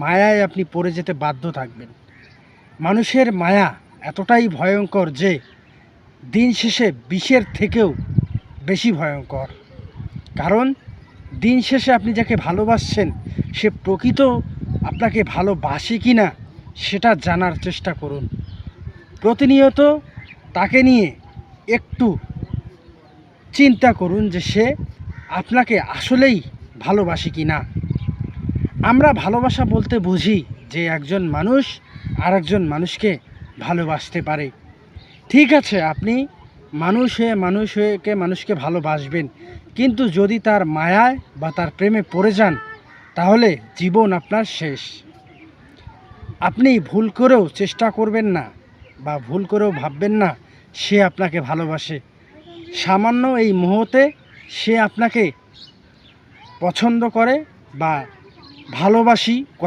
মায়ায় আপনি পড়ে যেতে বাধ্য থাকবেন। মানুষের মায়া এতটাই ভয়ঙ্কর যে দিন শেষে বিষের থেকেও বেশি ভয়ঙ্কর। কারণ দিন শেষে আপনি যাকে ভালোবাসছেন সে প্রকৃত আপনাকে ভালোবাসে কি না সেটা জানার চেষ্টা করুন। প্রতিনিয়ত তাকে নিয়ে একটু চিন্তা করুন যে সে আপনাকে আসলেই ভালোবাসে কি না। আমরা ভালোবাসা বলতে বুঝি যে একজন মানুষ আরেকজন মানুষকে ভালোবাসতে পারে। ঠিক আছে, আপনি মানুষকে ভালোবাসবেন, কিন্তু যদি তার মায়ায় বা তার প্রেমে পড়ে যান তাহলে জীবন আপনার শেষ। আপনি ভুল করেও চেষ্টা করবেন না বা ভুল করেও ভাববেন না সে আপনাকে ভালোবাসে। সামান্য এই মুহূর্তে সে আপনাকে পছন্দ করে বা ভালোবাসি কথা